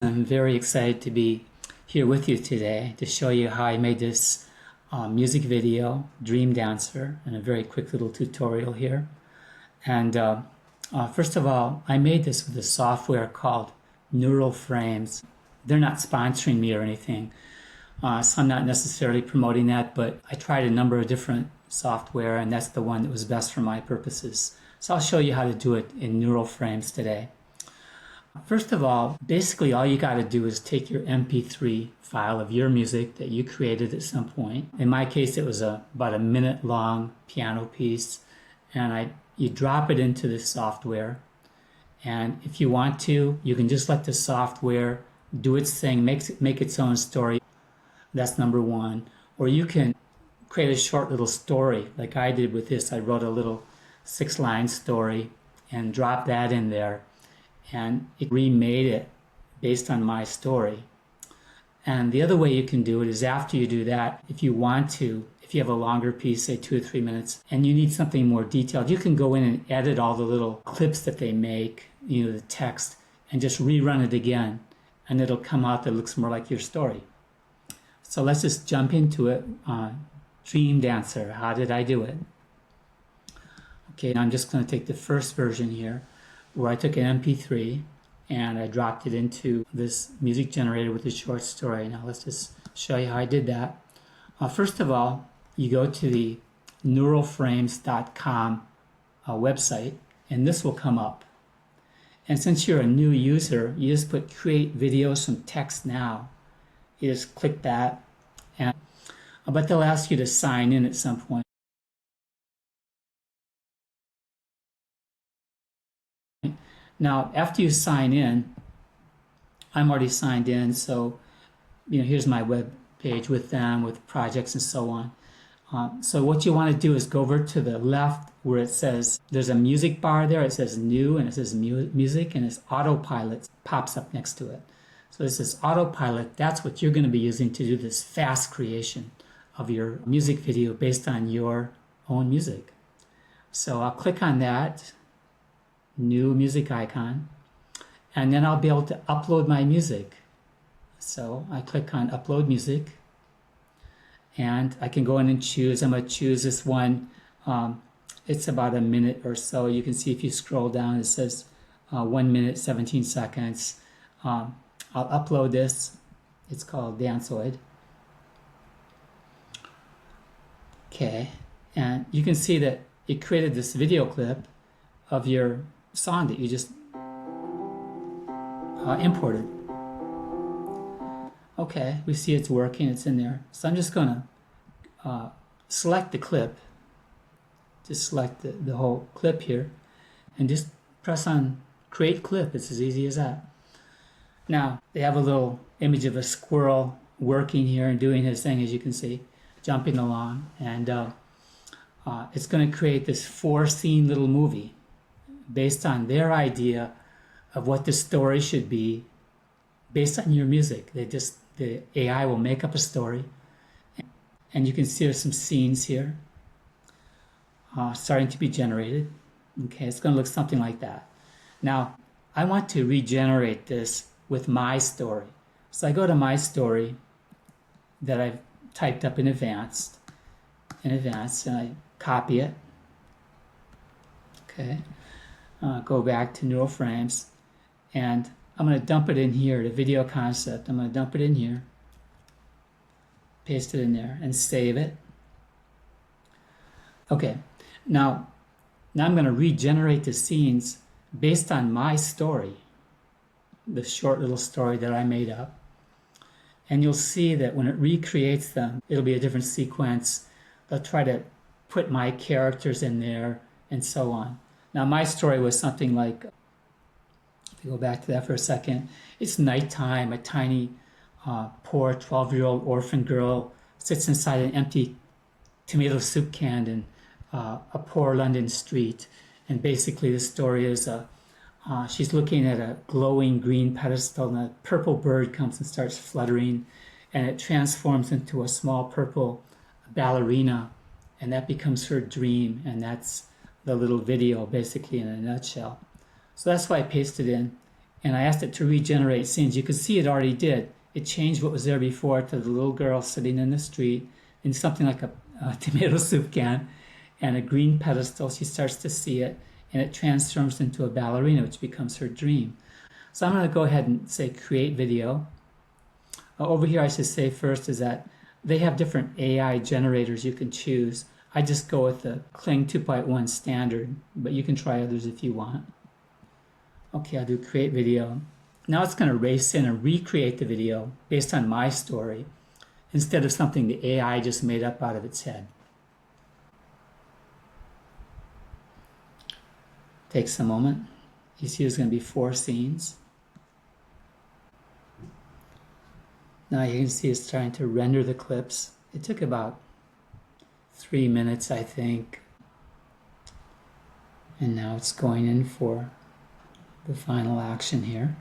I'm very excited to be here with you today to show you how I made this music video, Dream Dancer, and a very quick little tutorial here. And first of all, I made this with a software called Neural Frames. They're not sponsoring me or anything, so I'm not necessarily promoting that, but I tried a number of different software and that's the one that was best for my purposes. So I'll show you how to do it in Neural Frames today. First of all, basically all you got to do is take your MP3 file of your music that you created at some point. In my case, it was about a minute long piano piece, and you drop it into the software. And if you want to, you can just let the software do its thing, make its own story. That's number one. Or you can create a short little story like I did with this. I wrote a little 6-line story and dropped that in there, and it remade it based on my story. And the other way you can do it is after you do that, if you want to, if you have a longer piece, say 2 or 3 minutes, and you need something more detailed, you can go in and edit all the little clips that they make, the text, and just rerun it again, and it'll come out that looks more like your story. So let's just jump into it. Dream Dancer, how did I do it? Okay, now I'm just going to take the first version here, where I took an MP3 and I dropped it into this music generator with a short story. Now let's just show you how I did that. First of all, you go to the neuralframes.com website, and this will come up. And since you're a new user, you just put create videos from text now. You just click that, but they'll ask you to sign in at some point. Now, after you sign in, I'm already signed in, so here's my web page with them, with projects and so on. So what you want to do is go over to the left where it says, there's a music bar there, it says new, and it says music, and it's autopilot pops up next to it. So this is autopilot. That's what you're going to be using to do this fast creation of your music video based on your own music. So I'll click on that new music icon, and then I'll be able to upload my music. So I click on upload music, and I can go in and choose. I'm going to choose this one. It's about a minute or so. You can see if you scroll down, it says 1 minute 17 seconds. I'll upload this. It's called Danseoid. Okay, and you can see that it created this video clip of your song that you just imported. Okay, we see it's working, it's in there. So I'm just going to select the clip, just select the whole clip here, and just press on create clip. It's as easy as that. Now, they have a little image of a squirrel working here and doing his thing, as you can see, jumping along, and it's going to create this 4-scene little movie based on their idea of what the story should be based on your music. The AI will make up a story, and you can see there's some scenes here starting to be generated. Okay, it's going to look something like that. Now, I want to regenerate this with my story. So I go to my story that I've typed up in advance, and I copy it. Okay. Go back to Neural Frames, and I'm going to dump it in here, the video concept. I'm going to dump it in here, paste it in there, and save it. Okay, now I'm going to regenerate the scenes based on my story, the short little story that I made up. And you'll see that when it recreates them, it'll be a different sequence. They'll try to put my characters in there and so on. Now, my story was something like, if we go back to that for a second, it's nighttime. A tiny, poor 12-year-old orphan girl sits inside an empty tomato soup can in a poor London street. And basically the story is she's looking at a glowing green pedestal, and a purple bird comes and starts fluttering, and it transforms into a small purple ballerina, and that becomes her dream, and that's the little video basically in a nutshell. So that's why I pasted in, and I asked it to regenerate scenes. You could see it already did. It changed what was there before to the little girl sitting in the street in something like a tomato soup can and a green pedestal. She starts to see it, and it transforms into a ballerina, which becomes her dream. So I'm going to go ahead and say create video. Over here I should say first is that they have different AI generators you can choose. I just go with the Kling 2.1 standard, but you can try others if you want. Okay, I'll do create video. Now it's going to race in and recreate the video based on my story instead of something the AI just made up out of its head. Takes a moment. You see there's going to be 4 scenes. Now you can see it's trying to render the clips. It took about 3 minutes, I think. And now it's going in for the final action here.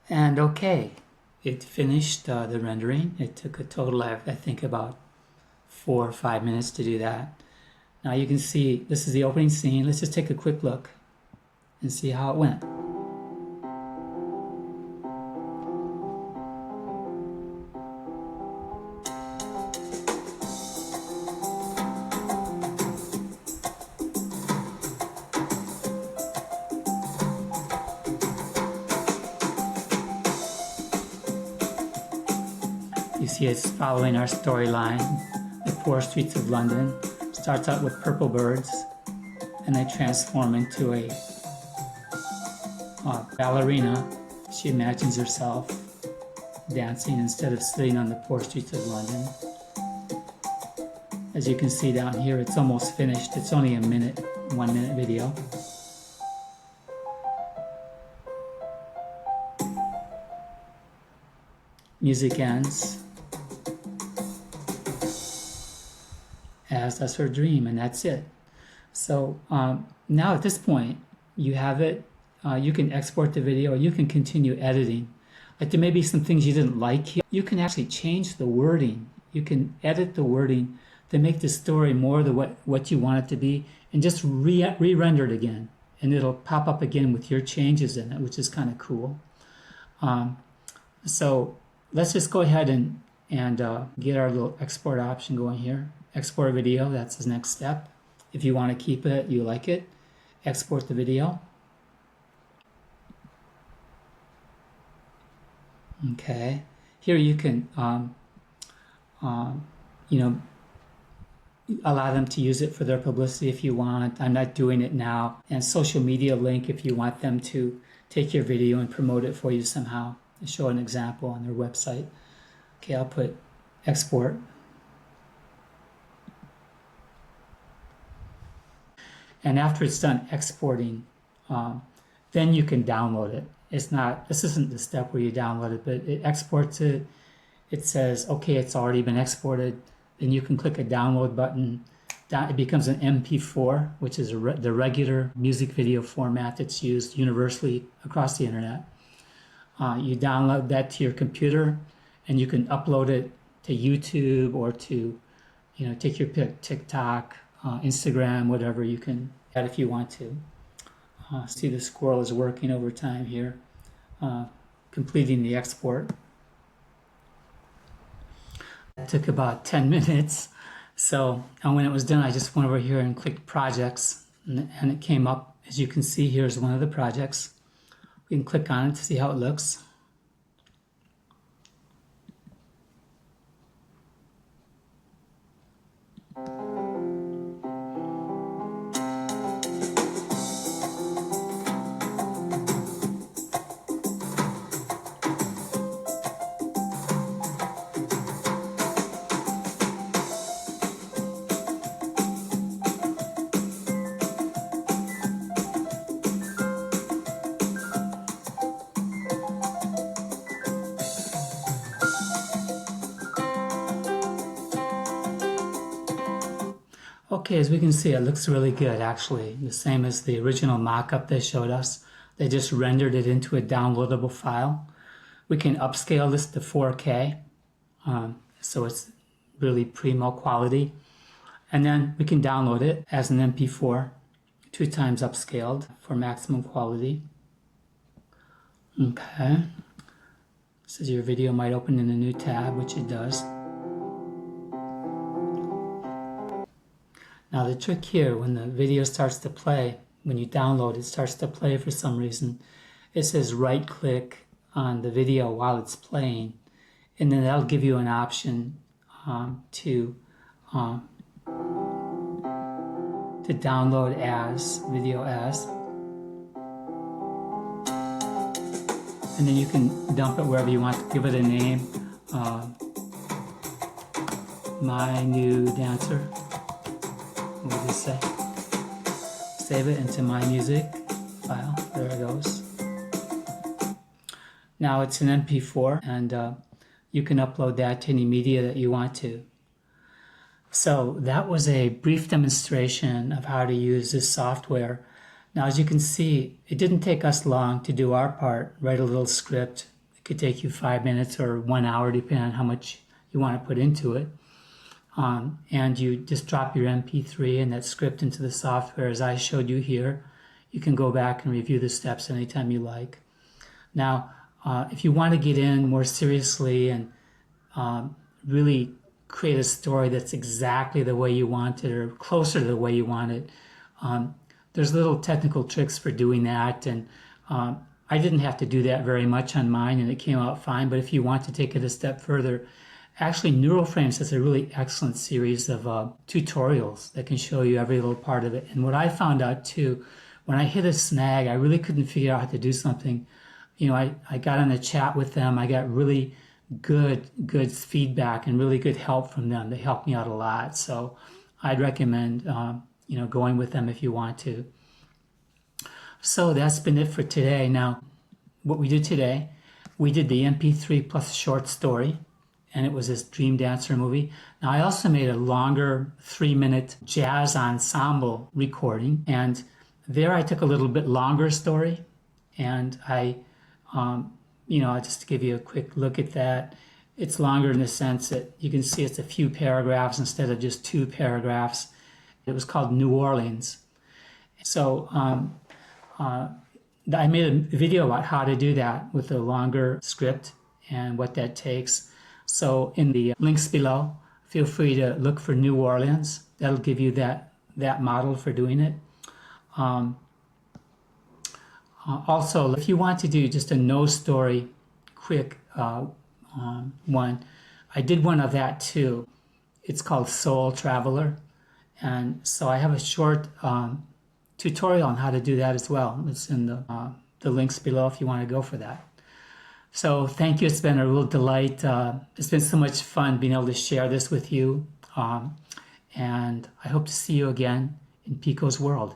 And okay, it finished the rendering. It took a total of, I think, about 4 or 5 minutes to do that. Now you can see this is the opening scene. Let's just take a quick look and see how it went. You see it's following our storyline. The poor streets of London. Starts out with purple birds, and they transform into a ballerina. She imagines herself dancing instead of sitting on the poor streets of London. As you can see down here, it's almost finished. It's only a minute, 1 minute video. Music ends. As does her dream, and that's it. So now at this point, you have it. You can export the video, or you can continue editing. Like there may be some things you didn't like here. You can actually change the wording. You can edit the wording to make the story more the what you want it to be, and just re-render it again, and it'll pop up again with your changes in it, which is kind of cool. So let's just go ahead and get our little export option going here. Export video, that's the next step. If you want to keep it, you like it, export the video. Okay, here you can you know, allow them to use it for their publicity if you want. I'm not doing it now. And social media link if you want them to take your video and promote it for you somehow, show an example on their website. Okay, I'll put export. And after it's done exporting, then you can download it. This isn't the step where you download it, but it exports it. It says, okay, it's already been exported. Then you can click a download button. It becomes an MP4, which is the regular music video format that's used universally across the internet. You download that to your computer, and you can upload it to YouTube or to, take your pick, TikTok, Instagram, whatever. You can add if you want to. See the squirrel is working overtime here, completing the export. It took about 10 minutes. So when it was done, I just went over here and clicked projects, and it came up. As you can see, here's one of the projects. We can click on it to see how it looks. Okay, as we can see, it looks really good actually. The same as the original mock-up they showed us. They just rendered it into a downloadable file. We can upscale this to 4K, so it's really primo quality. And then we can download it as an MP4 2 times upscaled for maximum quality. Okay. Says your video might open in a new tab, which it does. Now the trick here, when the video starts to play, when you download it starts to play for some reason, it says right click on the video while it's playing, and then that'll give you an option to download as, video as, and then you can dump it wherever you want. Give it a name, My New Dancer. What does it say? Save it into My Music file. There it goes. Now it's an MP4, and you can upload that to any media that you want to. So that was a brief demonstration of how to use this software. Now, as you can see, it didn't take us long to do our part, write a little script. It could take you 5 minutes or 1 hour, depending on how much you want to put into it. And you just drop your MP3 and that script into the software as I showed you here. You can go back and review the steps anytime you like. Now, if you want to get in more seriously and really create a story that's exactly the way you want it or closer to the way you want it, there's little technical tricks for doing that. And I didn't have to do that very much on mine, and it came out fine. But if you want to take it a step further, actually NeuralFrames has a really excellent series of tutorials that can show you every little part of it. And what I found out too, when I hit a snag, I really couldn't figure out how to do something. You know, I got on a chat with them. I got really good feedback and really good help from them. They helped me out a lot. So I'd recommend, you know, going with them if you want to. So that's been it for today. Now, what we did today, we did the MP3 plus short story, and it was this Dream Dancer movie. Now, I also made a longer 3-minute jazz ensemble recording, and there I took a little bit longer story, and I, you know, just to give you a quick look at that, it's longer in the sense that you can see it's a few paragraphs instead of just 2 paragraphs. It was called New Orleans. So I made a video about how to do that with a longer script and what that takes. So in the links below, feel free to look for New Orleans. That'll give you that model for doing it. Also, if you want to do just a no story, quick one, I did one of that too. It's called Soul Traveler. And so I have a short tutorial on how to do that as well. It's in the links below if you want to go for that. So thank you. It's been a real delight. It's been so much fun being able to share this with you. And I hope to see you again in Pico's world.